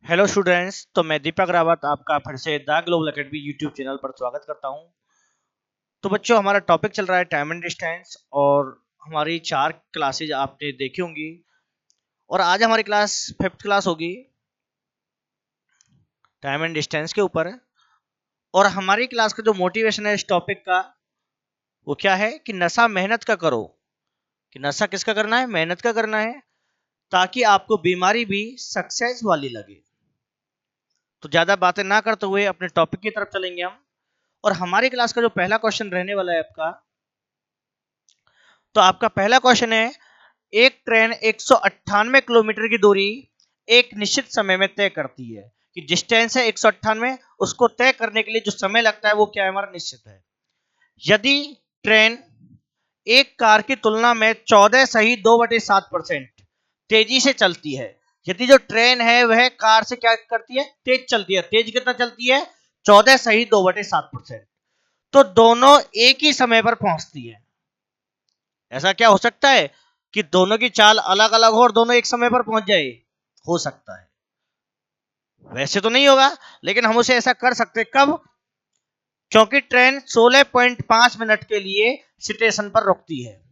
Hello students. तो मैं दीपक रावत आपका फिर से the global academy YouTube channel पर स्वागत करता हूं। तो बच्चों, हमारा टॉपिक चल रहा है टाइम एंड डिस्टेंस और हमारी 4 क्लासेज आपने देखी होंगी और आज हमारी क्लास 5th क्लास होगी टाइम एंड डिस्टेंस के ऊपर। और हमारी क्लास का जो मोटिवेशन है इस टॉपिक का वो क्या है कि नशा मेहनत का करो। कि नशा किसका करना है? मेहनत का करना है, ताकि आपको बीमारी भी सक्सेस वाली लगे। तो ज्यादा बातें ना करते हुए अपने टॉपिक की तरफ चलेंगे हम। और हमारी क्लास का जो पहला क्वेश्चन रहने वाला है आपका, तो आपका पहला क्वेश्चन है, एक ट्रेन 198 किलोमीटर की दूरी एक निश्चित समय में तय करती है। कि डिस्टेंस है 198, उसको तय करने के लिए जो समय लगता है वो क्या है? हमारा निश्चित है। यदि ट्रेन एक कार की तुलना में 14 सही 2/7% तेजी से चलती है। यदि जो ट्रेन है वह कार से क्या करती है? तेज चलती है। तेज कितना चलती है? 14 सही 2/7%। तो दोनों एक ही समय पर पहुंचती है। ऐसा क्या हो सकता है कि दोनों की चाल अलग अलग हो और दोनों एक समय पर पहुंच जाए? हो सकता है। वैसे तो नहीं होगा, लेकिन हम उसे ऐसा कर सकते। कब? क्योंकि ट्रेन 16.5 मिनट के लिए स्टेशन पर रुकती है।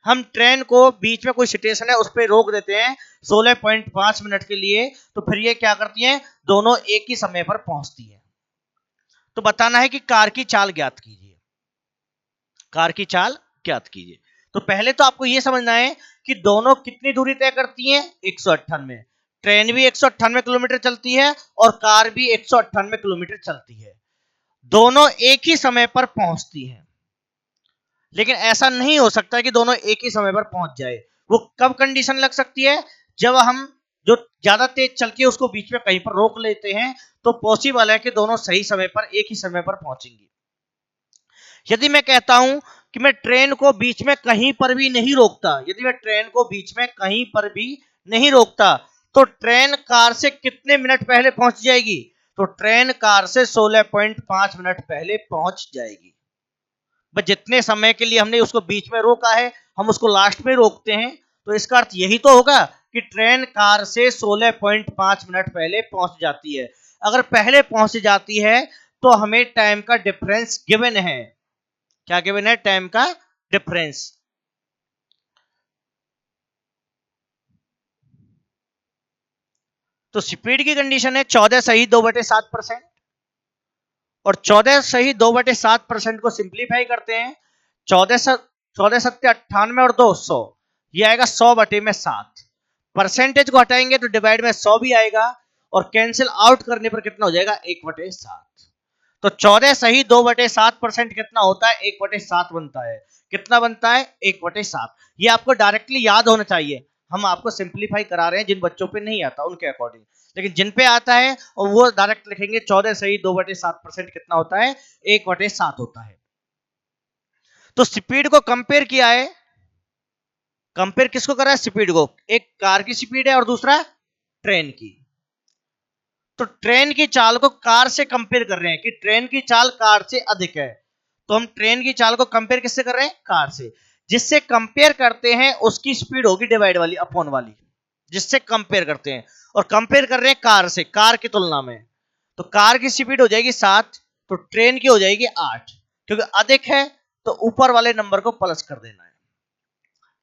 हम ट्रेन को बीच में कोई स्टेशन है उस पर रोक देते हैं 16.5 मिनट के लिए, तो फिर ये क्या करती हैं? दोनों एक ही समय पर पहुंचती है। तो बताना है कि कार की चाल ज्ञात कीजिए। कार की चाल ज्ञात कीजिए। तो पहले तो आपको यह समझना है कि दोनों कितनी दूरी तय करती हैं? 198। ट्रेन भी 198 किलोमीटर चलती है और कार भी 198 किलोमीटर चलती है। दोनों एक ही समय पर पहुंचती हैं। लेकिन ऐसा नहीं हो सकता कि दोनों एक ही समय पर पहुंच जाए। वो कब कंडीशन लग सकती है? जब हम जो ज्यादा तेज चलती है उसको बीच में कहीं पर रोक लेते हैं, तो पॉसिबल है कि दोनों सही समय पर एक ही समय पर पहुंचेंगी। यदि मैं कहता हूं कि मैं ट्रेन को बीच में कहीं पर भी नहीं रोकता, यदि मैं ट्रेन को बीच में कहीं पर भी नहीं रोकता, तो ट्रेन कार से कितने मिनट पहले पहुंच जाएगी? तो ट्रेन कार से 16.5 मिनट पहले पहुंच जाएगी। बस जितने समय के लिए हमने उसको बीच में रोका है हम उसको लास्ट में रोकते हैं, तो इसका अर्थ यही तो होगा कि ट्रेन कार से 16.5 मिनट पहले पहुंच जाती है। अगर पहले पहुंच जाती है तो हमें टाइम का डिफरेंस गिवन है। क्या गिवन है? टाइम का डिफरेंस। तो स्पीड की कंडीशन है 14 सही 2/7%। और 14 सही 2/7% को सिंप्लीफाई करते हैं। 14 सत्ते 98 और 200, ये आएगा 100/7। परसेंटेज को हटाएंगे तो डिवाइड में 100 भी आएगा और कैंसिल आउट करने पर कितना हो जाएगा? 1/7। तो 14 सही 2/7% कितना होता है? 1/7 बनता है। कितना बनता है? 1/7। ये आपको डायरेक्टली याद होना चाहिए। हम आपको सिंप्लीफाई करा रहे हैं जिन बच्चों पे नहीं आता उनके अकॉर्डिंग, लेकिन जिन पे आता है और वो डायरेक्ट लिखेंगे 14 सही 2/7% कितना होता है? 1/7 होता है। तो स्पीड को कंपेयर किया है। कंपेयर किसको करा है? स्पीड को। एक कार की स्पीड है और दूसरा ट्रेन की। तो ट्रेन की चाल को कार से कंपेयर कर रहे हैं कि ट्रेन की चाल कार से अधिक है। तो हम ट्रेन की चाल को कंपेयर किससे कर रहे हैं? कार से। जिससे कंपेयर करते हैं उसकी स्पीड होगी डिवाइड वाली अपॉन वाली, जिससे कंपेयर करते हैं। और कंपेयर कर रहे हैं कार से, कार की तुलना में। तो कार की स्पीड हो जाएगी 7, तो ट्रेन की हो जाएगी 8। क्योंकि अधिक है तो ऊपर वाले नंबर को प्लस कर देना है।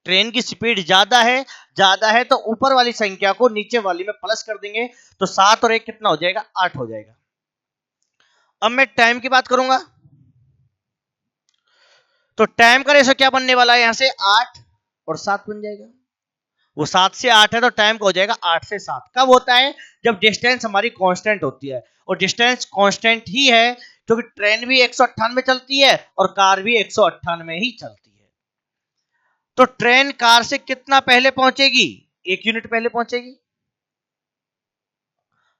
ट्रेन की स्पीड ज्यादा है तो ऊपर वाली संख्या को नीचे वाली में प्लस कर देंगे। तो 7 और 1 कितना हो जाएगा? 8 हो जाएगा। अब मैं टाइम की बात करूंगा। तो टाइम का रेशो क्या बनने वाला है? यहां से 8 और 7 बन जाएगा। वो 7 से 8 है तो टाइम का हो जाएगा 8 से 7। कब होता है? जब डिस्टेंस हमारी कांस्टेंट होती है। और डिस्टेंस कांस्टेंट ही है क्योंकि ट्रेन भी 198 चलती है और कार भी 198 ही चलती है। तो ट्रेन कार से कितना पहले पहुंचेगी? 1 यूनिट पहले पहुंचेगी।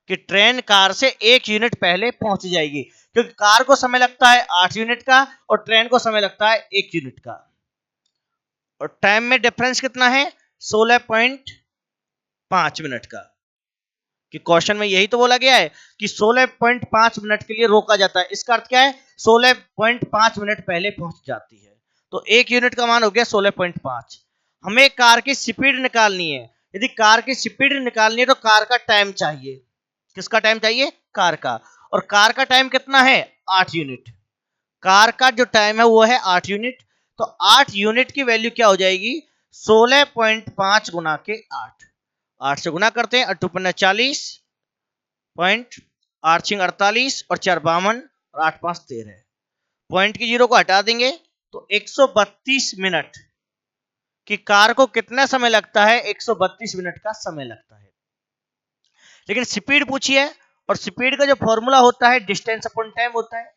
कि ट्रेन कार से 1 यूनिट पहले पहुंच जाएगी, क्योंकि कार को समय लगता है 8 यूनिट का और ट्रेन को समय लगता है 1 यूनिट का। और टाइम में डिफरेंस कितना है? 16.5 मिनट का। कि क्वेश्चन में यही तो बोला गया है कि 16.5 मिनट के लिए रोका जाता है। इसका अर्थ क्या है? 16.5 मिनट पहले पहुंच जाती है। तो 1 यूनिट का मान हो गया 16.5। हमें कार की स्पीड निकालनी है। यदि कार की स्पीड निकालनी है तो कार का टाइम चाहिए। किसका टाइम चाहिए? कार का। और कार का टाइम कितना है? 8 यूनिट। कार का जो टाइम है वो है 8 यूनिट। तो 8 यूनिट की वैल्यू क्या हो जाएगी? 16.5 गुना के 8। 8 से गुना करते हैं, 8 पंजा 40, पॉइंट 8 छिंग 48 और 4 52 और 8 5 13। पॉइंट की जीरो को हटा देंगे तो 132 मिनट कि कार को कितना समय लगता है? 132 मिनट का समय लगता है। लेकिन स्पीड पूछी है, और स्पीड का जो फॉर्मूला होता है डिस्टेंस अपॉन टाइम होता है।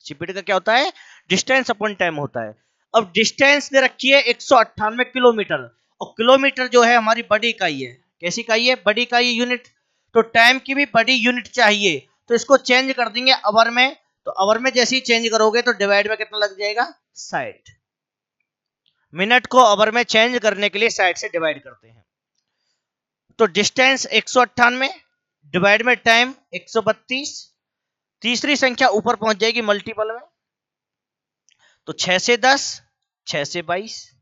स्पीड का क्या होता है? डिस्टेंस अपॉन टाइम होता है। अब डिस्टेंस दे रखी है 198 किलोमीटर, और किलोमीटर जो है हमारी बड़ी इकाई है। कैसी इकाई है? बड़ी इकाई यूनिट। तो टाइम की भी बड़ी यूनिट चाहिए, तो इसको चेंज कर देंगे आवर में। तो आवर में जैसे ही चेंज करोगे तो डिवाइड में कितना लग जाएगा? 60। मिनट को आवर में चेंज करने के लिए 60 से डिवाइड करते हैं। तो डिस्टेंस 198 डिवाइड में टाइम 132। तीसरी संख्या ऊपर पहुंच जाएगी मल्टीपल में, तो 6 से 10, 6 से 22,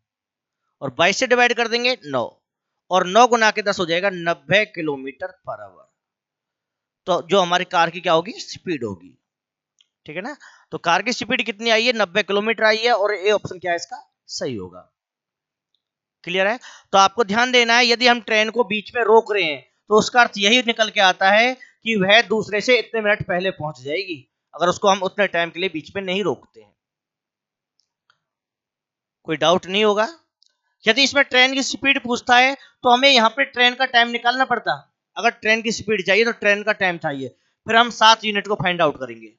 और 22 से डिवाइड कर देंगे 9, और 9 गुना के 10 हो जाएगा 90 किलोमीटर पर आवर। तो जो हमारी कार की क्या होगी? स्पीड होगी। ठीक है ना? तो कार की स्पीड कितनी आई है? 90 किलोमीटर आई है, और ए ऑप्शन क्या है इसका? सही होगा। क्लियर है? तो आपको ध्यान देना है, यदि हम ट्रेन को बीच में रोक रहे हैं तो उसका अर्थ यही निकल के आता है कि वह दूसरे से इतने मिनट पहले पहुंच जाएगी, अगर उसको हम उतने टाइम के लिए बीच में नहीं रोकते हैं। कोई डाउट नहीं होगा? यदि इसमें ट्रेन की स्पीड पूछता है तो हमें यहाँ पे ट्रेन का टाइम निकालना पड़ता। अगर ट्रेन की स्पीड चाहिए तो ट्रेन का टाइम चाहिए, फिर हम 7 यूनिट को फाइंड आउट करेंगे।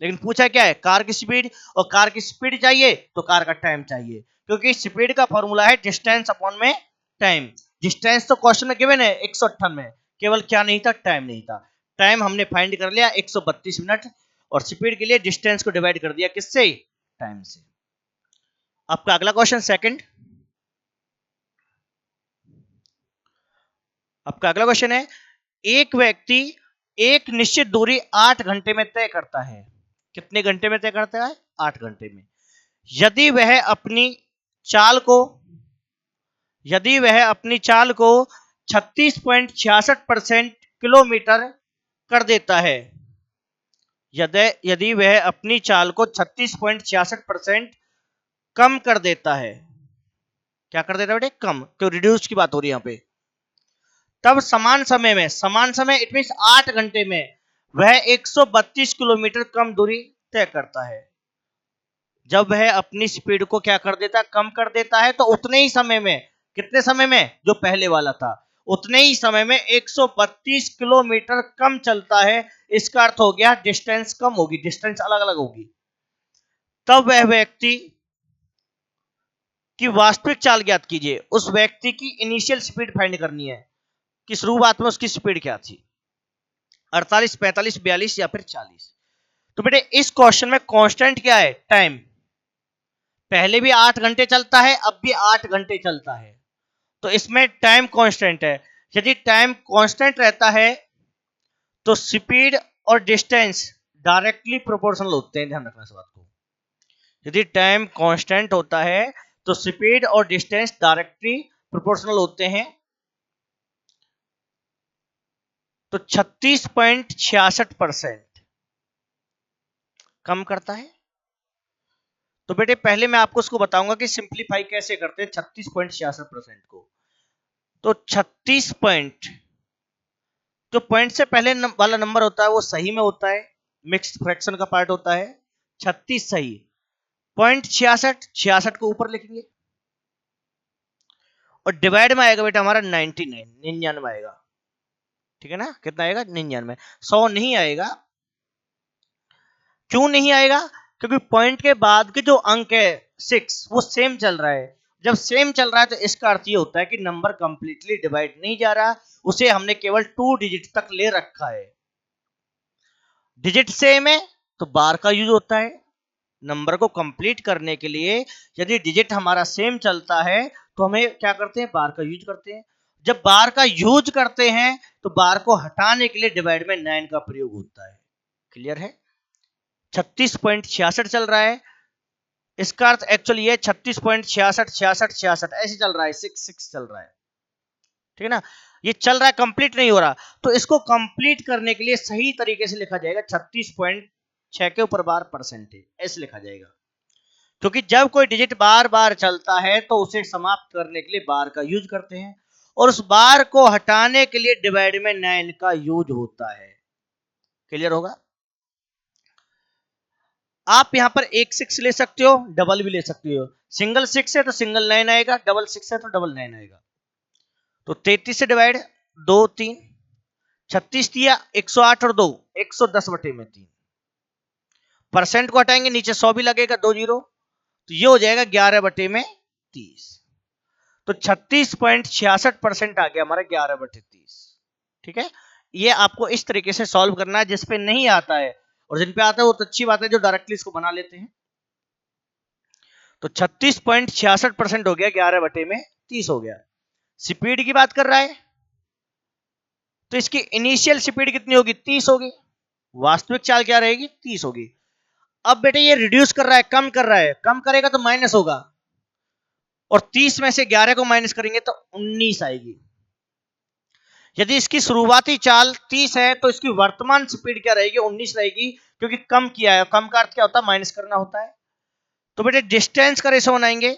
लेकिन पूछा क्या है? कार की स्पीड, और कार की स्पीड चाहिए तो कार का टाइम चाहिए, क्योंकि स्पीड का फॉर्मूला है डिस्टेंस अपॉन में टाइम। डिस्टेंस तो क्वेश्चन में गिवन है 198, केवल क्या नहीं था? टाइम नहीं था। टाइम हमने फाइंड कर लिया 132 मिनट, और स्पीड के लिए डिस्टेंस को डिवाइड कर दिया किससे? टाइम से। आपका अगला क्वेश्चन सेकंड। आपका अगला क्वेश्चन है, एक व्यक्ति एक निश्चित दूरी 8 घंटे में तय करता है। कितने घंटे में तय करता है? 8 घंटे में। यदि वह अपनी चाल को यदि वह अपनी चाल को 36.66% किलोमीटर कर देता है। यदि वह अपनी चाल को 36.66% कम कर देता है। क्या कर देता है बेटे? कम। तो रिड्यूस की बात हो रही है यहां पे। तब समान समय इट मीन 8 घंटे में वह 132 किलोमीटर कम दूरी तय करता है। जब वह अपनी स्पीड को क्या कर देता है? कम कर देता है। तो उतने ही समय में, कितने समय में? जो पहले वाला था, उतने ही समय में 132 किलोमीटर कम चलता है। इसका अर्थ हो गया डिस्टेंस कम होगी, डिस्टेंस अलग अलग होगी। तब वह व्यक्ति की वास्तविक चाल ज्ञात कीजिए। उस व्यक्ति की इनिशियल स्पीड फाइंड करनी है कि शुरुआत में उसकी स्पीड क्या थी, 48, 45, 42 या फिर 40। तो बेटे इस क्वेश्चन में कांस्टेंट क्या है? टाइम। पहले भी 8 घंटे चलता है, अब भी 8 घंटे चलता है, तो इसमें टाइम कांस्टेंट है। यदि टाइम कांस्टेंट रहता है तो स्पीड और डिस्टेंस डायरेक्टली प्रोपोर्शनल होते हैं। ध्यान रखना इस बात को। यदि टाइम कांस्टेंट होता है तो स्पीड और डिस्टेंस डायरेक्टली प्रोपोर्शनल होते हैं। तो 36.66% कम करता है। तो बेटे पहले मैं आपको उसको बताऊंगा कि सिंप्लीफाई कैसे करते हैं 36.66% को। तो 36 पॉइंट, जो पॉइंट से पहले वाला नंबर होता है वो सही में होता है, मिक्स्ड फ्रैक्शन का पार्ट होता है। 36 सही, पॉइंट 66 को ऊपर लिखेंगे, और डिवाइड में आएगा बेटा हमारा 99, 99 आएगा। ठीक है ना? कितना आएगा? 99। 100 नहीं आएगा। क्यों नहीं आएगा? क्योंकि पॉइंट के बाद के जो अंक है 6 वो सेम चल रहा है। जब सेम चल रहा है तो इसका अर्थ ये होता है कि नंबर कंप्लीटली डिवाइड नहीं जा रहा, उसे हमने केवल 2 डिजिट तक ले रखा है। डिजिट सेम है तो बार का यूज होता है। नंबर को कंप्लीट करने के लिए यदि डिजिट हमारा सेम चलता है तो हमें क्या करते हैं? बार का यूज करते हैं। जब बार का यूज करते हैं तो बार को हटाने के लिए डिवाइड में 9 का प्रयोग होता है। क्लियर है? 36.66 चल रहा है, इसका अर्थ एक्चुअली ये 36.66 66 66 ऐसे चल रहा है, 66 चल रहा है। ठीक है ना। ये चल रहा है, कंप्लीट नहीं हो रहा, तो इसको कंप्लीट करने के लिए सही तरीके से लिखा जाएगा 36.6 के ऊपर बार परसेंटेज, ऐसे लिखा जाएगा। क्योंकि जब कोई डिजिट बार बार चलता है तो उसे समाप्त करने के लिए बार का यूज करते हैं, और उस बार को हटाने के लिए डिवाइड में 9 का यूज होता है। क्लियर होगा। आप यहां पर एक 6 ले सकते हो, डबल भी ले सकते हो। सिंगल 6 है तो सिंगल 9 आएगा, डबल 6 है तो डबल 9 आएगा। तो 33 से डिवाइड 2 3, 36 दिया 108 और 2 110 बटे में 3। परसेंट को हटाएंगे, नीचे 100 भी लगेगा, 2 जीरो, तो ये हो जाएगा 11 बटे में 30। तो 36.66% आ गया हमारा 11 बटे 30। ठीक है, ये आपको इस तरीके से सॉल्व करना है। जिस पे नहीं आता है और जिन पे आता है वो तो अच्छी बात है, जो डायरेक्टली इसको बना लेते हैं। तो 36.66% हो गया, 11 बटे में 30 हो गया। स्पीड की बात कर रहा है तो इसकी इनिशियल स्पीड कितनी होगी, 30 होगी। वास्तविक चाल क्या रहेगी, 30 होगी। अब बेटे ये रिड्यूस कर रहा है, कम कर रहा है, कम करेगा तो माइनस होगा, और 30 में से 11 को माइनस करेंगे तो 19 आएगी। यदि इसकी शुरुआती चाल 30 है तो इसकी वर्तमान स्पीड क्या रहेगी, 19 रहेगी, क्योंकि कम किया है। कम का अर्थ क्या होता है, माइनस करना होता है। तो बेटे डिस्टेंस का रेशो बनाएंगे,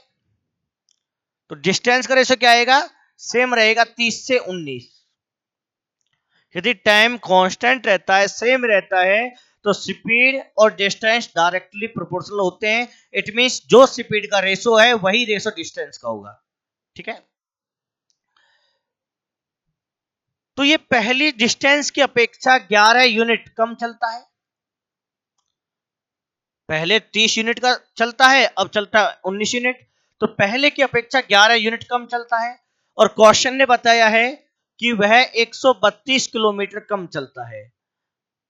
तो डिस्टेंस का रेशो क्या आएगा, सेम रहेगा 30 से 19। यदि टाइम कांस्टेंट रहता है, सेम रहता है, तो स्पीड और डिस्टेंस डायरेक्टली प्रोपोर्शनल होते हैं। इट मींस जो स्पीड का रेशो है वही रेशो डिस्टेंस का होगा। ठीक है, तो ये पहली डिस्टेंस की अपेक्षा 11 यूनिट कम चलता है। पहले 30 यूनिट का चलता है, अब चलता है 19 यूनिट, तो पहले की अपेक्षा 11 यूनिट कम चलता है। और क्वेश्चन ने बताया है कि वह 132 किलोमीटर कम चलता है।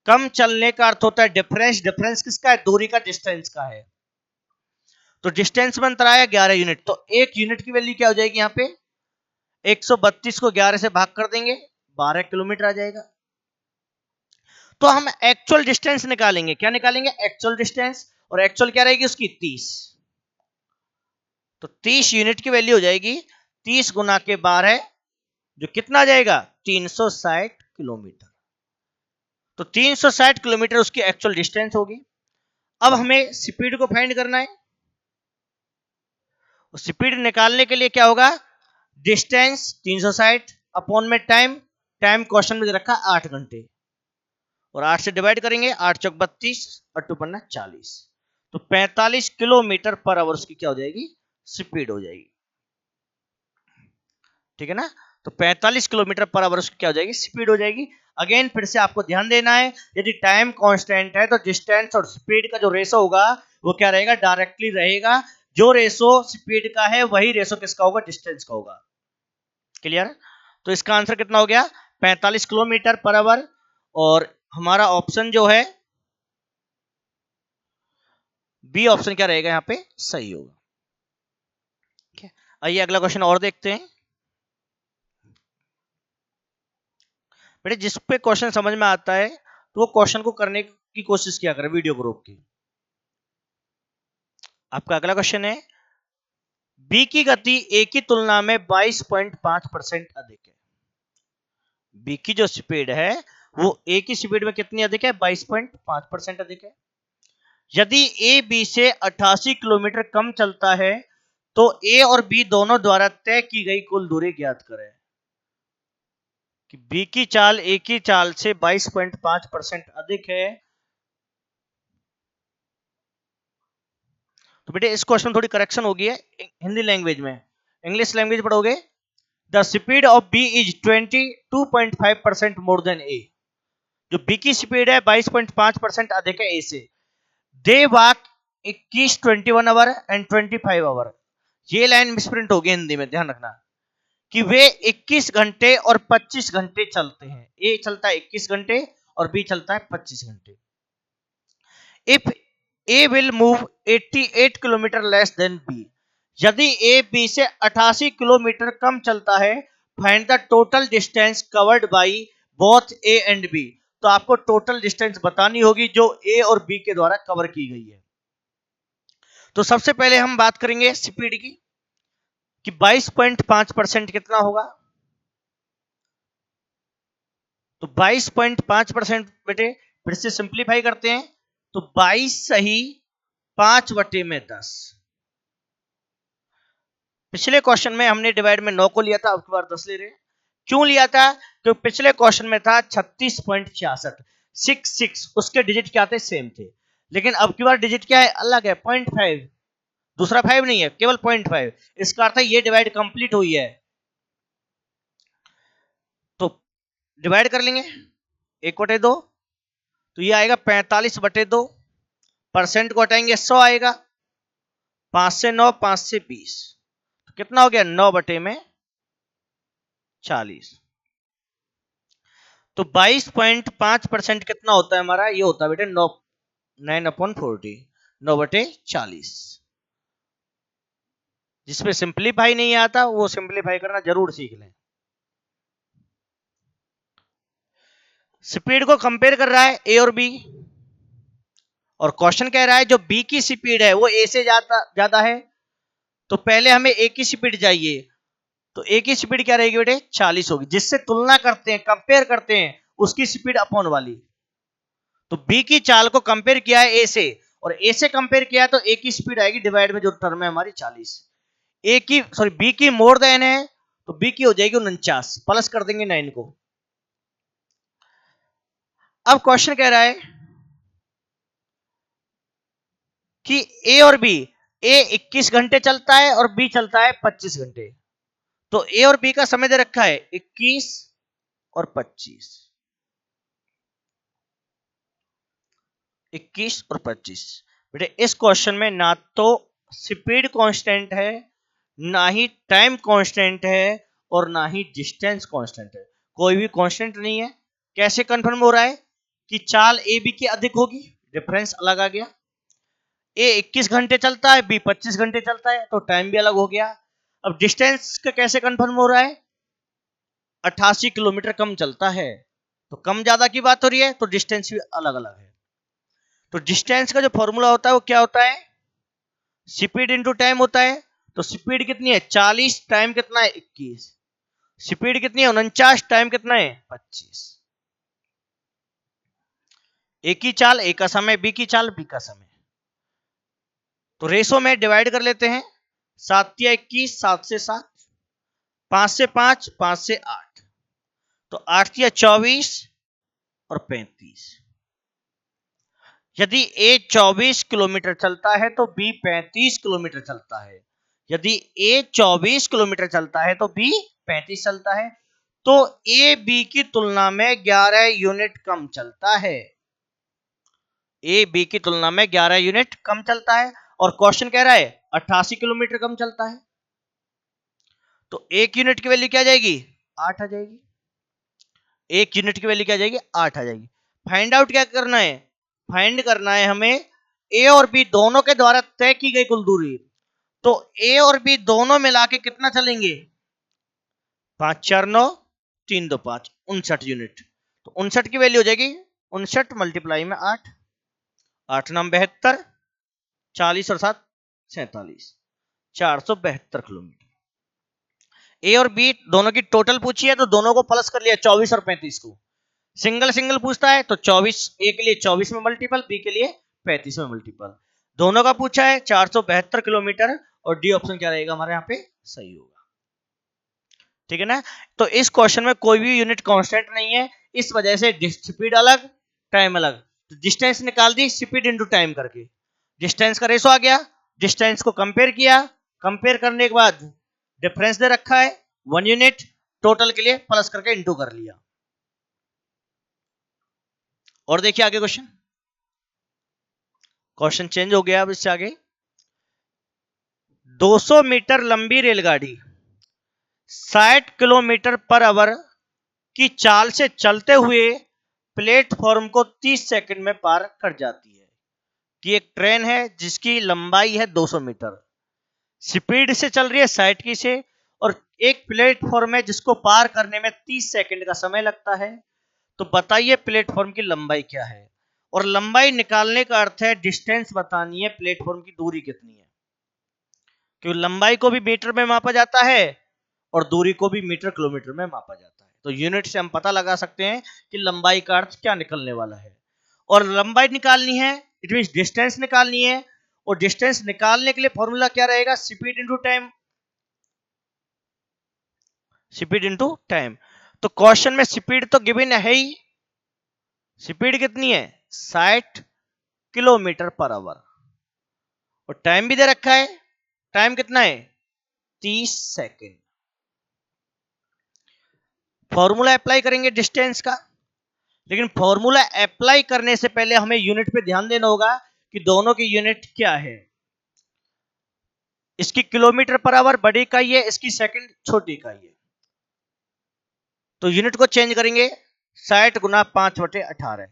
कम चलने का अर्थ होता है डिफरेंस। डिफरेंस किसका है, दूरी का, डिस्टेंस का है। तो डिस्टेंस बनता है 11 यूनिट, तो एक यूनिट की वैल्यू क्या हो जाएगी, यहां पे 132 को 11 से भाग कर देंगे, 12 किलोमीटर आ जाएगा। तो हम एक्चुअल डिस्टेंस निकालेंगे। क्या निकालेंगे, एक्चुअल डिस्टेंस, और एक्चुअल क्या रहेगी उसकी, 30। तो 30 यूनिट की वैल्यू हो जाएगी 30 गुना के 12, जो कितना आ जाएगा, 360 किलोमीटर। तो 360 किलोमीटर उसकी एक्चुअल डिस्टेंस होगी। अब हमें स्पीड को फाइंड करना है। स्पीड निकालने के लिए क्या होगा, डिस्टेंस 360 अपॉन में टाइम, टाइम क्वेश्चन में रखा 8 घंटे, और 8 से डिवाइड करेंगे, 8 चौक 32 और 2 पन्ना 40, तो 45 किलोमीटर पर आवर उसकी क्या हो जाएगी, स्पीड हो जाएगी। ठीक है ना, तो 45 किलोमीटर पर आवर उसकी क्या हो जाएगी, स्पीड हो जाएगी। अगेन फिर से आपको ध्यान देना है, यदि टाइम कांस्टेंट है तो डिस्टेंस और स्पीड का जो रेशो होगा वो क्या रहेगा, डायरेक्टली रहेगा। जो रेशो स्पीड का है वही रेशो किसका होगा, डिस्टेंस का होगा। क्लियर। तो इसका आंसर कितना हो गया, 45 किलोमीटर पर आवर, और हमारा ऑप्शन जो है बी ऑप्शन क्या रहेगा, यहाँ पे सही होगा। ठीक है, आइए अगला क्वेश्चन और देखते हैं। बेटे जिस पे क्वेश्चन समझ में आता है तो वो क्वेश्चन को करने की कोशिश किया करें, वीडियो को रोक के। आपका अगला क्वेश्चन है, बी की गति ए की तुलना में 22.5% अधिक है। बी की जो स्पीड है वो ए की स्पीड में कितनी अधिक है, 22.5% अधिक है। यदि ए बी से 88 किलोमीटर कम चलता है तो ए और बी दोनों द्वारा तय की गई कुल दूरी ज्ञात करें। कि बी की चाल ए की चाल से 22.5% अधिक है। तो बेटे इस क्वेश्चन में थोड़ी करेक्शन होगी है हिंदी लैंग्वेज में। इंग्लिश लैंग्वेज पढ़ोगे, the speed of b is 22.5% more than a. जो बी की स्पीड है 22.5% अधिक है ए से। They walk 21 hour and 25 hour. ये लाइन मिसप्रिंट होगी हिंदी में, ध्यान रखना कि वे 21 घंटे और 25 घंटे चलते हैं। ए चलता है 21 घंटे और बी चलता है 25 घंटे। If A will move 88 kilometre less than B. यदि ए बी से 88 किलोमीटर कम चलता है, find the total distance covered by both A and B. तो आपको टोटल डिस्टेंस बतानी होगी जो ए और बी के द्वारा कवर की गई है। तो सबसे पहले हम बात करेंगे स्पीड की कि 22.5% कितना होगा। तो 22.5% बेटे फिर से सिंप्लीफाई करते हैं तो 22 सही 5/10। पिछले क्वेश्चन में हमने डिवाइड में 9 को लिया था, अब की बार 10 ले रहे हैं। क्यों लिया था? क्योंकि पिछले क्वेश्चन में था 36.66, 66 उसके डिजिट क्या थे? सेम थे। लेकिन अब की बार डिजिट क्या है? अलग है, 0.5, दूसरा 5 नहीं है, केवल 0.5। इसका अर्थ है ये डिवाइड कंप्लीट हुई है। तो डिवाइड कर लेंगे 1/2, तो ये आएगा 45/2। परसेंट को हटाएंगे 100 आएगा, 5 से 9, 5 से 20, तो कितना हो गया? 9/40। तो 22.5% कितना होता है हमारा? ये होता है बेटे 9/40, 9/40। जिसमें सिंप्लीफाई नहीं आता वो सिंप्लीफाई करना जरूर सीख लें। स्पीड को कंपेयर कर रहा है ए और बी, और क्वेश्चन कह रहा है जो बी की स्पीड है वो ए से ज्यादा है, तो पहले हमें ए की स्पीड चाहिए। तो ए की स्पीड क्या रहेगी बेटे? 40 होगी। जिससे तुलना करते हैं, कंपेयर करते हैं उसकी स्पीड अपॉन वाली। तो बी की चाल को कंपेयर किया है ए से, और ए से कंपेयर किया है तो ए की स्पीड आएगी डिवाइड में जो टर्म है हमारी 40। ए की सॉरी बी की मोर देन है तो बी की हो जाएगी 49, प्लस कर देंगे 9 को। अब क्वेश्चन कह रहा है कि ए और बी, ए 21 घंटे चलता है और बी चलता है 25 घंटे। तो ए और बी का समय दे रखा है 21 और 25, 21 और 25। बेटे इस क्वेश्चन में ना तो स्पीड कांस्टेंट है, ना ही टाइम कांस्टेंट है, और ना ही डिस्टेंस कांस्टेंट है। कोई भी कांस्टेंट नहीं है। कैसे कंफर्म हो रहा है कि चाल ए बी की अधिक होगी? डिफरेंस अलग आ गया। ए 21 घंटे चलता है, बी 25 घंटे चलता है, तो टाइम भी अलग हो गया। अब डिस्टेंस का कैसे कंफर्म हो रहा है? 88 किलोमीटर कम चलता है, तो कम ज्यादा की बात हो रही है, तो डिस्टेंस भी अलग अलग है। तो डिस्टेंस का जो फॉर्मूला होता है वो क्या होता है? स्पीड इंटू टाइम होता है। तो स्पीड कितनी है? 40, टाइम कितना है? 21। स्पीड कितनी है? 49, टाइम कितना है? 25। ए की चाल ए का समय, बी की चाल बी का समय। तो रेशो में डिवाइड कर लेते हैं। 7 या 21, 7 से 7, 5 से 5, 5 से 8, तो 8 या 24 और 35। यदि ए 24 किलोमीटर चलता है तो बी 35 किलोमीटर चलता है। यदि ए 24 किलोमीटर चलता है तो बी 35 चलता है। तो ए बी की तुलना में 11 यूनिट कम चलता है। ए बी की तुलना में 11 यूनिट कम चलता है, और क्वेश्चन कह रहा है 88 किलोमीटर कम चलता है। तो 1 यूनिट की वैल्यू क्या आ जाएगी? 8 आ जाएगी। 1 यूनिट की वैल्यू क्या आ जाएगी? 8 आ जाएगी। फाइंड आउट क्या करना है? फाइंड करना है हमें ए और बी दोनों के द्वारा तय की गई कुल दूरी। तो ए और बी दोनों मिला के कितना चलेंगे? 5 4 9, 3 2 5, 59 यूनिट। तो 59 की वैल्यू हो जाएगी 59 मल्टीप्लाई में 8, 8 9 72, 40 और 7 47, 472 किलोमीटर। ए और बी दोनों की टोटल पूछी है तो दोनों को प्लस कर लिया, 24 और 35 को। सिंगल सिंगल पूछता है तो 24 ए के लिए 24 में मल्टीपल, बी के लिए 35 में मल्टीपल। दोनों का पूछा है 472 किलोमीटर, और डी ऑप्शन क्या रहेगा हमारे यहाँ पे? सही होगा। ठीक है ना? तो इस क्वेश्चन में कोई भी यूनिट कांस्टेंट नहीं है, इस वजह से स्पीड अलग, टाइम अलग। तो डिस्टेंस निकाल दी स्पीड इनटू टाइम करके, डिस्टेंस का रेशो आ गया। डिस्टेंस को कंपेयर किया, कंपेयर करने के बाद डिफरेंस दे रखा है 1 यूनिट, टोटल के लिए प्लस करके इनटू कर लिया। और देखिए आगे क्वेश्चन, क्वेश्चन चेंज हो गया अब इससे आगे। 200 मीटर लंबी रेलगाड़ी 60 किलोमीटर पर आवर की चाल से चलते हुए प्लेटफॉर्म को 30 सेकंड में पार कर जाती है। कि एक ट्रेन है जिसकी लंबाई है 200 मीटर, स्पीड से चल रही है 60 की से, और एक प्लेटफॉर्म है जिसको पार करने में 30 सेकंड का समय लगता है। तो बताइए प्लेटफॉर्म की लंबाई क्या है? और लंबाई निकालने का अर्थ है डिस्टेंस बतानी है, प्लेटफॉर्म की दूरी कितनी है। क्योंकि लंबाई को भी मीटर में मापा जाता है और दूरी को भी मीटर किलोमीटर में मापा जाता है। तो यूनिट से हम पता लगा सकते हैं कि लंबाई का अर्थ क्या निकलने वाला है। और लंबाई निकालनी है, इट मींस डिस्टेंस निकालनी है, और डिस्टेंस निकालने के लिए फॉर्मूला क्या रहेगा? Speed into time, speed into time. तो क्वेश्चन में स्पीड तो गिवन है ही, स्पीड कितनी है? 60 किलोमीटर पर आवर, और टाइम भी दे रखा है, टाइम कितना है? 30 सेकेंड। फॉर्मूला अप्लाई करेंगे डिस्टेंस का, लेकिन फॉर्मूला अप्लाई करने से पहले हमें यूनिट पे ध्यान देना होगा कि दोनों की यूनिट क्या है। इसकी किलोमीटर पर आवर बड़ी इकाई है, इसकी सेकंड छोटी इकाई है। तो यूनिट को चेंज करेंगे, 60 गुना 5/18,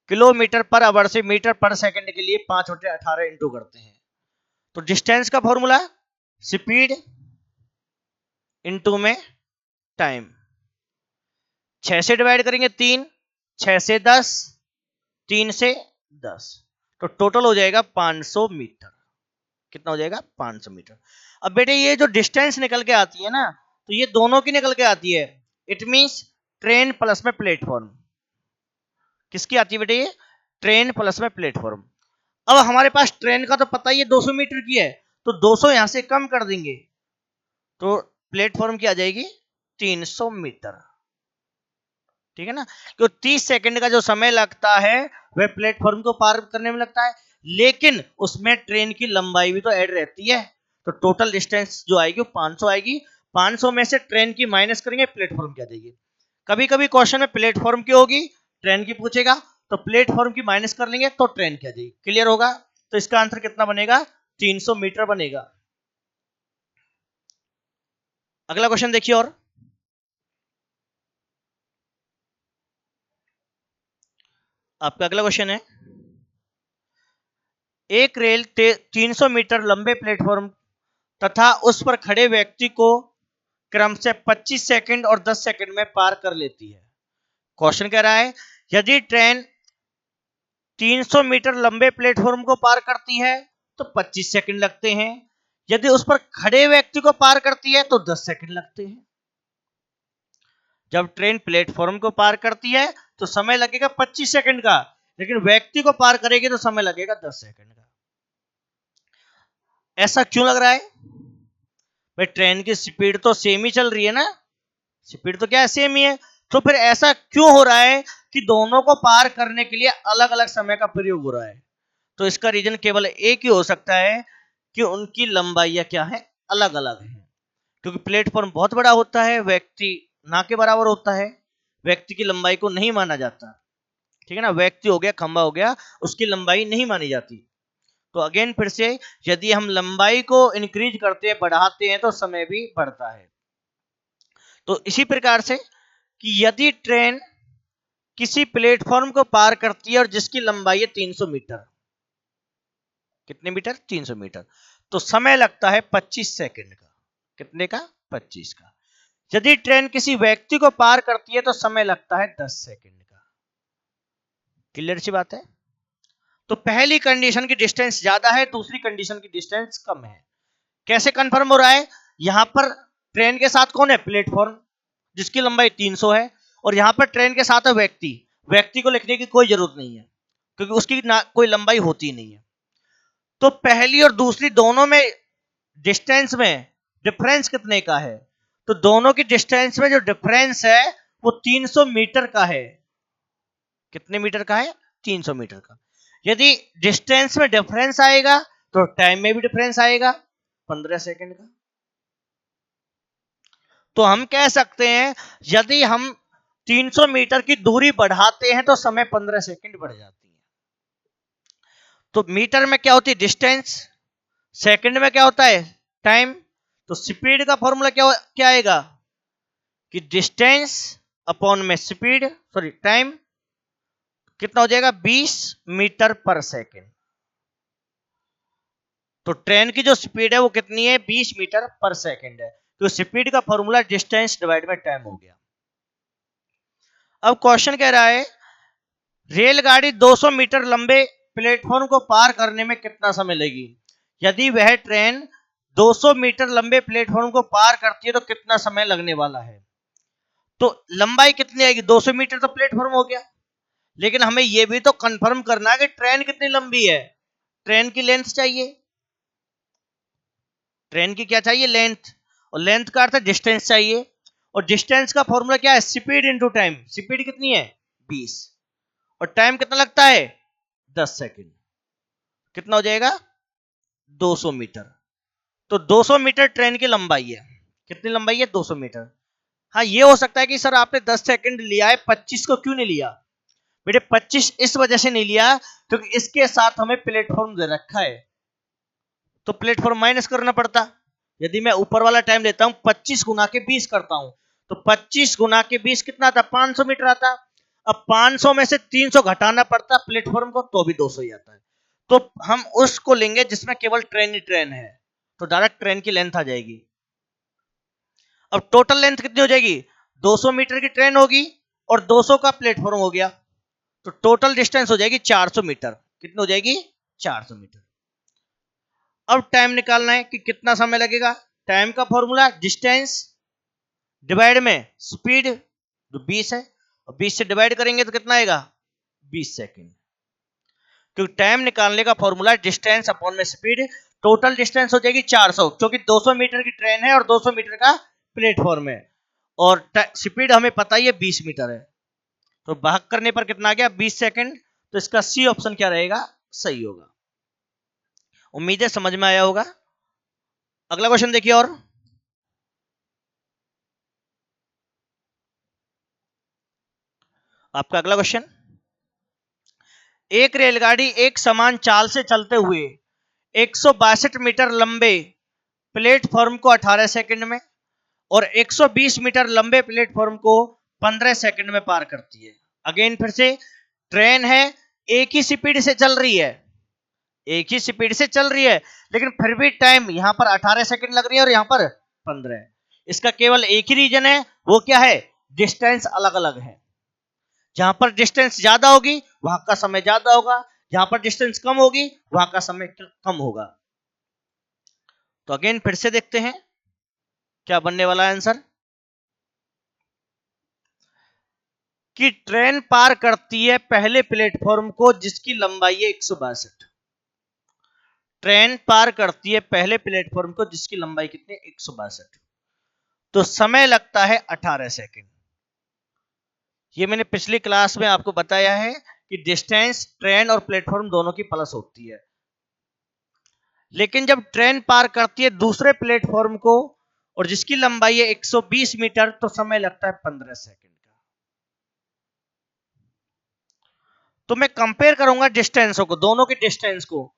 किलोमीटर पर आवर से मीटर पर सेकंड के लिए 5/18 इंटू करते हैं। तो डिस्टेंस का फॉर्मूला स्पीड इंटू में टाइम, 6 से डिवाइड करेंगे 3, 6 से 10, 3 से 10, तो टोटल हो जाएगा 500 मीटर। कितना हो जाएगा? 500 मीटर। अब बेटे ये जो डिस्टेंस निकल के आती है ना, तो ये दोनों की निकल के आती है, इट मींस ट्रेन प्लस में प्लेटफॉर्म। किसकी आती है बेटे? ये ट्रेन प्लस में प्लेटफॉर्म। अब हमारे पास ट्रेन का तो पता ही है 200 मीटर की है, तो 200 यहां से कम कर देंगे, तो प्लेटफॉर्म की आ जाएगी 300 मीटर। ठीक है ना? तो 30 सेकंड का जो समय लगता है वह प्लेटफॉर्म को पार करने में लगता है, लेकिन उसमें ट्रेन की लंबाई भी तो ऐड रहती है, तो टोटल डिस्टेंस जो आएगी वो 500 आएगी। 500 में से ट्रेन की माइनस करेंगे, प्लेटफॉर्म की आ जाएगी। कभी कभी क्वेश्चन में प्लेटफॉर्म की होगी, ट्रेन की पूछेगा, तो प्लेटफॉर्म की माइनस कर लेंगे तो ट्रेन की आ जाएगी। क्लियर होगा? तो इसका आंसर कितना बनेगा? 300 मीटर बनेगा। अगला क्वेश्चन देखिए, और आपका अगला क्वेश्चन है, एक रेल 300 मीटर लंबे प्लेटफॉर्म तथा उस पर खड़े व्यक्ति को क्रम से 25 सेकंड और 10 सेकंड में पार कर लेती है। क्वेश्चन कह रहा है, यदि ट्रेन 300 मीटर लंबे प्लेटफॉर्म को पार करती है तो 25 सेकंड लगते हैं, यदि उस पर खड़े व्यक्ति को पार करती है तो 10 सेकंड लगते हैं। जब ट्रेन प्लेटफॉर्म को पार करती है तो समय लगेगा 25 सेकंड का, लेकिन व्यक्ति को पार करेगी तो समय लगेगा 10 सेकंड का। ऐसा क्यों लग रहा है? भाई ट्रेन की स्पीड तो सेम ही चल रही है ना, स्पीड तो क्या है? सेम ही है। तो फिर ऐसा क्यों हो रहा है कि दोनों को पार करने के लिए अलग अलग समय का प्रयोग हो रहा है? तो इसका रीजन केवल एक ही हो सकता है कि उनकी लंबाइयां क्या है? अलग अलग है। क्योंकि प्लेटफॉर्म बहुत बड़ा होता है, व्यक्ति ना के बराबर होता है, व्यक्ति की लंबाई को नहीं माना जाता। ठीक है ना? व्यक्ति हो गया, खंबा हो गया, उसकी लंबाई नहीं मानी जाती। तो अगेन फिर से, यदि हम लंबाई को इंक्रीज करते हैं, बढ़ाते हैं, तो समय भी बढ़ता है। तो इसी प्रकार से कि यदि ट्रेन किसी प्लेटफॉर्म को पार करती है और जिसकी लंबाई है 300 मीटर, कितने मीटर? 300 मीटर, तो समय लगता है 25 सेकंड का। कितने का? 25 का। यदि ट्रेन किसी व्यक्ति को पार करती है तो समय लगता है 10 सेकंड का। क्लियर सी बात है? तो पहली कंडीशन की डिस्टेंस ज्यादा है, दूसरी कंडीशन की डिस्टेंस कम है। कैसे कंफर्म हो रहा है? यहां पर ट्रेन के साथ कौन है? प्लेटफॉर्म, जिसकी लंबाई 300 है, और यहां पर ट्रेन के साथ है व्यक्ति। व्यक्ति को लिखने की कोई जरूरत नहीं है, क्योंकि उसकी ना कोई लंबाई होती नहीं है। तो पहली और दूसरी दोनों में डिस्टेंस में डिफरेंस कितने का है? तो दोनों की डिस्टेंस में जो डिफरेंस है वो 300 मीटर का है। कितने मीटर का है? 300 मीटर का। यदि डिस्टेंस में डिफरेंस आएगा तो टाइम में भी डिफरेंस आएगा, 15 सेकंड का। तो हम कह सकते हैं, यदि हम 300 मीटर की दूरी बढ़ाते हैं तो समय 15 सेकंड बढ़ जाती है। तो मीटर में क्या होती है? डिस्टेंस। सेकंड में क्या होता है? टाइम। तो स्पीड का फॉर्मूला क्या क्या आएगा? कि डिस्टेंस अपॉन में स्पीड, सॉरी टाइम, कितना हो जाएगा? 20 मीटर पर सेकंड। तो ट्रेन की जो स्पीड है वो कितनी है? 20 मीटर पर सेकंड है। तो स्पीड का formula distance divide by time हो गया। अब क्वेश्चन कह रहा है, रेलगाड़ी 200 मीटर लंबे प्लेटफॉर्म को पार करने में कितना समय लगेगी? यदि वह ट्रेन 200 मीटर लंबे प्लेटफॉर्म को पार करती है तो कितना समय लगने वाला है? तो लंबाई कितनी आएगी? 200 मीटर तो प्लेटफॉर्म हो गया, लेकिन हमें यह भी तो कंफर्म करना है कि ट्रेन कितनी लंबी है। ट्रेन की लेंथ चाहिए, ट्रेन की क्या चाहिए? लेंथ। और लेंथ का अर्थ है डिस्टेंस चाहिए, और डिस्टेंस का फॉर्मूला क्या है? Speed into time. स्पीड कितनी है? 20, और टाइम कितना लगता है? 10 सेकंड। कितना हो जाएगा? 200 मीटर। तो 200 मीटर ट्रेन की लंबाई है। कितनी लंबाई है? 200 मीटर। हाँ, ये हो सकता है कि सर आपने 10 सेकंड लिया है, 25 को क्यों नहीं लिया? बेटे 25 इस वजह से नहीं लिया क्योंकि इसके साथ हमें प्लेटफॉर्म दे रखा है, तो प्लेटफॉर्म माइनस करना पड़ता। यदि मैं ऊपर वाला टाइम लेता हूं 25 गुना के 20 करता हूं, तो 25 गुना के 20 कितना आता? 500 मीटर आता। अब 500 में से 300 घटाना पड़ता प्लेटफॉर्म को, तो भी 200 ही आता है। तो हम उसको लेंगे जिसमें केवल ट्रेन ही ट्रेन है, तो डायरेक्ट ट्रेन की लेंथ आ जाएगी। अब टोटल लेंथ कितनी हो जाएगी? 200 मीटर की ट्रेन होगी और 200 का प्लेटफॉर्म हो गया, तो टोटल डिस्टेंस हो जाएगी 400 मीटर। कितनी हो जाएगी? 400 मीटर। अब टाइम निकालना है कि कितना समय लगेगा। टाइम का फॉर्मूला डिस्टेंस डिवाइड में स्पीड, जो 20 है, और 20 से डिवाइड करेंगे तो कितना आएगा? 20 सेकंड। क्योंकि टाइम निकालने का फॉर्मूला डिस्टेंस अपॉन में स्पीड। टोटल डिस्टेंस हो जाएगी 400, क्योंकि 200 मीटर की ट्रेन है और 200 मीटर का प्लेटफॉर्म है, और स्पीड हमें पता ही है 20 मीटर है, तो भाग करने पर कितना आ गया? 20 सेकंड। तो इसका सी ऑप्शन क्या रहेगा? सही होगा। उम्मीद है समझ में आया होगा। अगला क्वेश्चन देखिए। और आपका अगला क्वेश्चन, एक रेलगाड़ी एक समान चाल से चलते हुए 162 मीटर लंबे प्लेटफॉर्म को 18 सेकंड में और 120 मीटर लंबे प्लेटफॉर्म को 15 सेकंड में पार करती है। अगेन फिर से, ट्रेन है, एक ही स्पीड से चल रही है, एक ही स्पीड से चल रही है, लेकिन फिर भी टाइम यहां पर 18 सेकंड लग रही है और यहां पर 15। इसका केवल एक ही रीजन है, वो क्या है? डिस्टेंस अलग अलग है। जहां पर डिस्टेंस ज्यादा होगी वहां का समय ज्यादा होगा, जहां पर डिस्टेंस कम होगी वहां का समय कम होगा। तो अगेन फिर से देखते हैं क्या बनने वाला है आंसर, कि ट्रेन पार करती है पहले प्लेटफॉर्म को जिसकी लंबाई है 162। ट्रेन पार करती है पहले प्लेटफॉर्म को जिसकी लंबाई कितनी? 162। तो समय लगता है 18 सेकंड। ये मैंने पिछली क्लास में आपको बताया है कि डिस्टेंस ट्रेन और प्लेटफॉर्म दोनों की प्लस होती है, लेकिन जब ट्रेन पार करती है दूसरे प्लेटफॉर्म को और जिसकी लंबाई है 120 मीटर, तो समय लगता है 15 सेकंड का। तो मैं कंपेयर करूंगा डिस्टेंसों को, दोनों की डिस्टेंस को,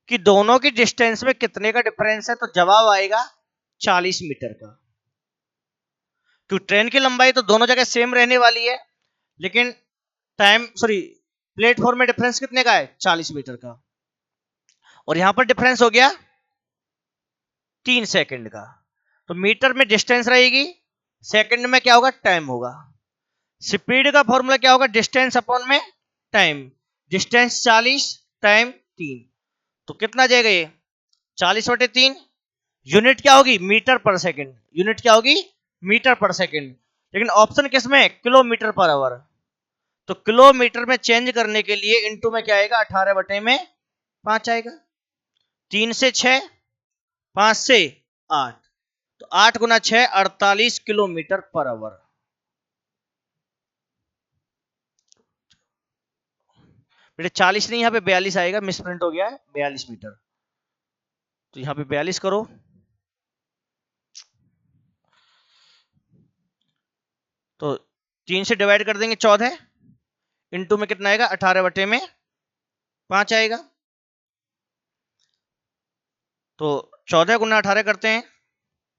कि दोनों की डिस्टेंस में कितने का डिफरेंस है, तो जवाब आएगा 40 मीटर का। क्योंकि ट्रेन की लंबाई तो दोनों जगह सेम रहने वाली है, लेकिन प्लेटफॉर्म में डिफरेंस कितने का है? 40 मीटर का, और यहां पर डिफरेंस हो गया 3 सेकंड का। तो मीटर में डिस्टेंस रहेगी, सेकंड में क्या होगा? टाइम होगा। स्पीड का फॉर्मूला क्या होगा? डिस्टेंस अपॉन में टाइम। डिस्टेंस 40, टाइम 3, तो कितना जाएगा ये? 40/3। यूनिट क्या होगी? मीटर पर सेकंड। यूनिट क्या होगी? मीटर पर सेकंड। लेकिन ऑप्शन किसमें? Kilometre per hour. तो किलोमीटर में चेंज करने के लिए इनटू में क्या आएगा? 18/5 आएगा। 3 से 6, 5 से 8, तो 8 गुना 6 48 किलोमीटर पर आवर। बेटे 40 नहीं, यहाँ पे 42 आएगा, मिसप्रिंट हो गया है, 42 मीटर। तो यहाँ पे 42 करो, तो 3 से डिवाइड कर देंगे 14, इनटू में कितना आएगा? 18/5 आएगा। तो 14 गुना 18 करते हैं,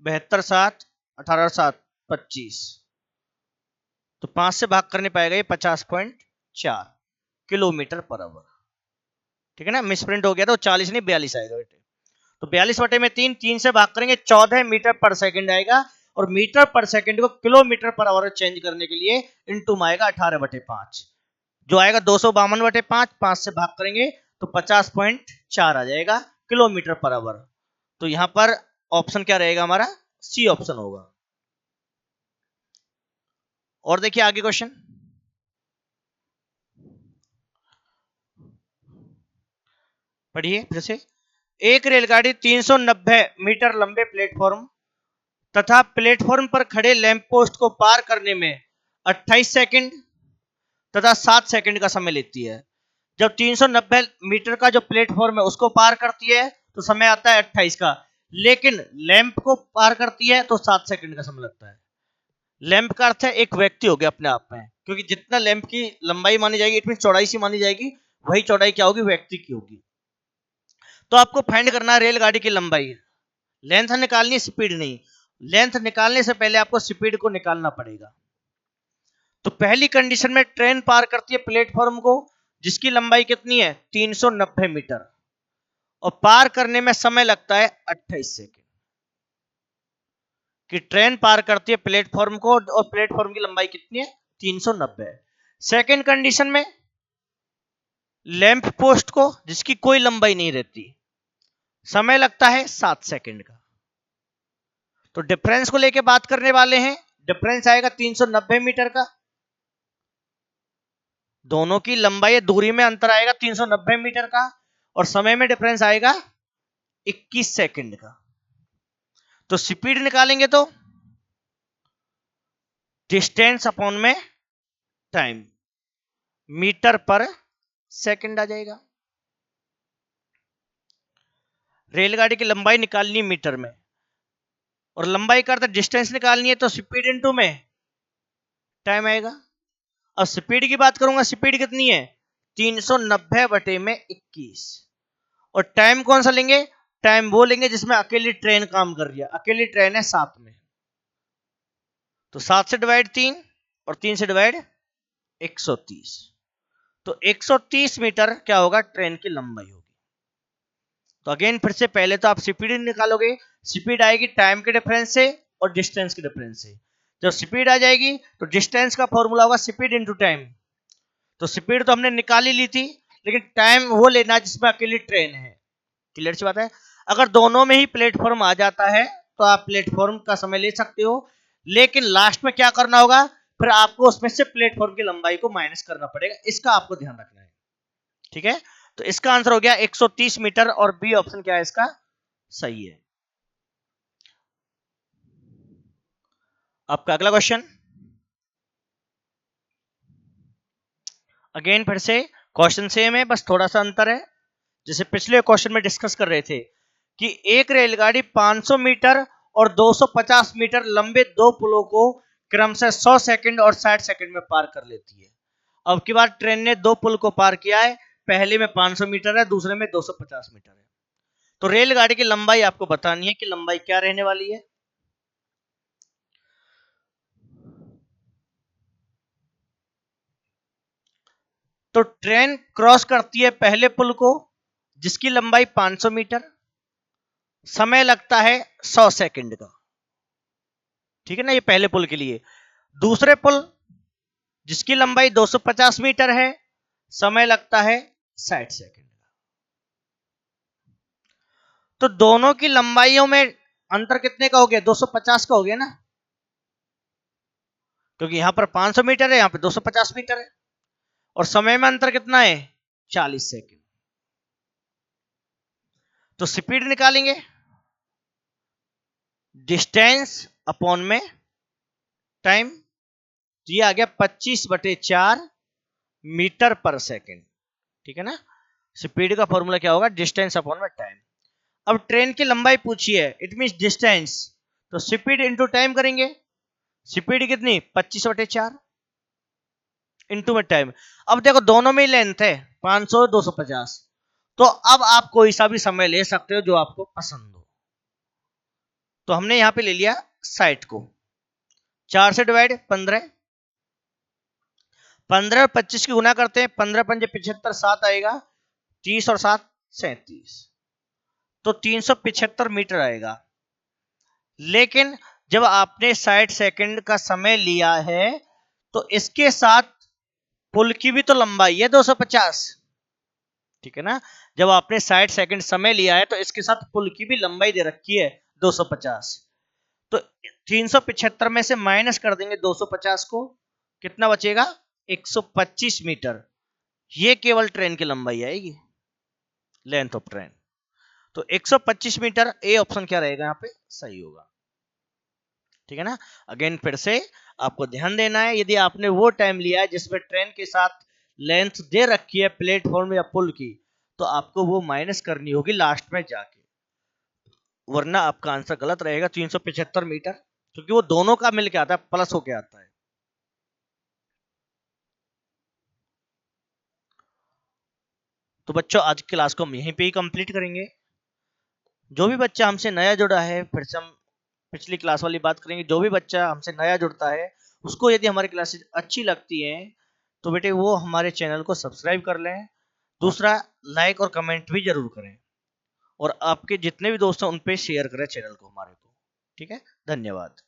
72/7, 18/7 25, तो 5 से भाग करने पाएगा ये 50.4 किलोमीटर पर आवर। ठीक है ना, मिसप्रिंट हो गया था, 40 नहीं 42 आएगा बेटे। तो 42/3, 3 से भाग करेंगे 14 मीटर पर सेकंड आएगा, और मीटर पर सेकंड को किलोमीटर पर आवर चेंज करने के लिए इनटू में आएगा 18/5, जो आएगा 252/5। 5 से भाग करेंगे तो 50.4 आ जाएगा किलोमीटर पर आवर। तो यहां पर ऑप्शन क्या रहेगा हमारा? सी ऑप्शन होगा। और देखिए आगे क्वेश्चन, पढ़िए फिर से। एक रेलगाड़ी 390 मीटर लंबे प्लेटफॉर्म तथा प्लेटफॉर्म पर खड़े लैंप पोस्ट को पार करने में 28 सेकंड तथा 7 सेकंड का समय लेती है। जब 390 मीटर का जो प्लेटफॉर्म है उसको पार करती है तो समय आता है 28 का, लेकिन लैंप को पार करती है तो 7 सेकंड का समय लगता है। लैंप का अर्थ है एक व्यक्ति हो गया अपने आप में, क्योंकि जितना लैंप की लंबाई मानी जाएगी, इट मीन चौड़ाई सी मानी जाएगी, वही चौड़ाई क्या होगी, व्यक्ति की होगी। तो आपको फाइंड करना है रेलगाड़ी की लंबाई, लेंथ निकालनी, स्पीड नहीं। लेंथ निकालने से पहले आपको स्पीड को निकालना पड़ेगा। तो पहली कंडीशन में ट्रेन पार करती है प्लेटफॉर्म को जिसकी लंबाई कितनी है, 390 मीटर, और पार करने में समय लगता है 28 सेकंड। कि ट्रेन पार करती है प्लेटफॉर्म को और प्लेटफॉर्म की लंबाई कितनी है, 390। सेकंड कंडीशन में लैंप पोस्ट को जिसकी कोई लंबाई नहीं रहती, समय लगता है 7 सेकंड का। तो डिफरेंस को लेके बात करने वाले हैं। डिफरेंस आएगा 390 मीटर का, दोनों की लंबाई दूरी में अंतर आएगा 390 मीटर का, और समय में डिफरेंस आएगा 21 सेकंड का। तो स्पीड निकालेंगे तो डिस्टेंस अपॉन में टाइम, मीटर पर सेकंड आ जाएगा। रेलगाड़ी की लंबाई निकालनी मीटर में, और लंबाई का अर्थ डिस्टेंस निकालनी है, तो स्पीड इनटू में टाइम आएगा। अब स्पीड की बात करूंगा, स्पीड कितनी है, 390 बटे में 21, और टाइम कौन सा लेंगे, टाइम वो लेंगे जिसमें अकेली ट्रेन काम कर रही है। अकेली ट्रेन है 7 में, तो 7 से डिवाइड 3 और 3 से डिवाइड 130, तो 130 मीटर क्या होगा, ट्रेन की लंबाई होगी। तो अगेन फिर से पहले तो आप स्पीड निकालोगे, स्पीड आएगी टाइम के डिफरेंस से और डिस्टेंस के डिफरेंस से। जब स्पीड आ जाएगी तो डिस्टेंस का फॉर्मूला होगा स्पीड इनटू टाइम। तो स्पीड तो हमने निकाल ही ली थी, लेकिन टाइम वो लेना जिसमें अकेली ट्रेन है। क्लियर सी बात है। अगर दोनों में ही प्लेटफॉर्म आ जाता है तो आप प्लेटफॉर्म का समय ले सकते हो, लेकिन लास्ट में क्या करना होगा, फिर आपको उसमें से प्लेटफॉर्म की लंबाई को माइनस करना पड़ेगा, इसका आपको ध्यान रखना है। ठीक है, तो इसका आंसर हो गया 130 मीटर, और बी ऑप्शन क्या है इसका सही है। आपका अगला क्वेश्चन, अगेन फिर से क्वेश्चन सेम है, बस थोड़ा सा अंतर है। जैसे पिछले क्वेश्चन में डिस्कस कर रहे थे कि एक रेलगाड़ी 500 मीटर और 250 मीटर लंबे दो पुलों को क्रमशः 100 सेकंड और 60 सेकंड में पार कर लेती है। अब की बार ट्रेन ने दो पुल को पार किया है, पहले में 500 मीटर है, दूसरे में 250 मीटर है। तो रेलगाड़ी की लंबाई आपको बतानी है कि लंबाई क्या रहने वाली है। तो ट्रेन क्रॉस करती है पहले पुल को जिसकी लंबाई 500 मीटर, समय लगता है 100 सेकंड का। ठीक है ना, ये पहले पुल के लिए। दूसरे पुल जिसकी लंबाई 250 मीटर है, समय लगता है 60 सेकंड का। तो दोनों की लंबाइयों में अंतर कितने का हो गया, 250 का हो गया ना, क्योंकि यहां पर 500 मीटर है, यहां पर 250 मीटर है, और समय में अंतर कितना है, 40 सेकंड। तो स्पीड निकालेंगे, डिस्टेंस अपॉन में टाइम, तो ये आ गया 25/4 मीटर पर सेकंड। ठीक है ना, स्पीड का फॉर्मूला क्या होगा, डिस्टेंस अपॉन में टाइम। अब ट्रेन की लंबाई पूछी है, इट मींस डिस्टेंस, तो स्पीड इंटू टाइम करेंगे। स्पीड कितनी, 25/4 इंटू में टाइम। अब देखो दोनों में ही लेंथ है 500 250, तो अब आप कोई सा भी समय ले सकते हो जो आपको पसंद हो। तो हमने यहां पे ले लिया 60 को, 4 से डिवाइड 15, 15 और 25 की गुना करते हैं, 15 पंजे 75, 7 आएगा, 30 और 7 37, तो 375 मीटर आएगा। लेकिन जब आपने 60 सेकंड का समय लिया है तो इसके साथ पुल की भी तो लंबाई है 250। ठीक है ना, जब आपने 60 सेकंड समय लिया है तो इसके साथ पुल की भी लंबाई दे रखी है 250। तो 375 में से माइनस कर देंगे 250 को, कितना बचेगा? 125 मीटर। ये केवल ट्रेन की लंबाई आएगी, लेंथ ऑफ ट्रेन। तो 125 मीटर, ए ऑप्शन क्या रहेगा यहाँ पे? सही होगा। ठीक है ना। अगेन फिर से आपको ध्यान देना है, यदि आपने वो टाइम लिया है जिसमें ट्रेन के साथ लेंथ दे रखी है प्लेटफॉर्म या पुल की, तो आपको वो माइनस करनी होगी लास्ट में जाके, वरना आपका आंसर गलत रहेगा। 375 मीटर, क्योंकि वो दोनों का मिलके आता है, प्लस होके आता है। तो बच्चों आज की क्लास को हम यहीं पे ही कंप्लीट करेंगे। जो भी बच्चा हमसे नया जुड़ा है, फिर से हम पिछली क्लास वाली बात करेंगे। जो भी बच्चा हमसे नया जुड़ता है, उसको यदि हमारी क्लासेस अच्छी लगती हैं तो बेटे वो हमारे चैनल को सब्सक्राइब कर लें। दूसरा, लाइक और कमेंट भी जरूर करें, और आपके जितने भी दोस्त हैं उन पे शेयर करें चैनल को हमारे को। ठीक है, धन्यवाद।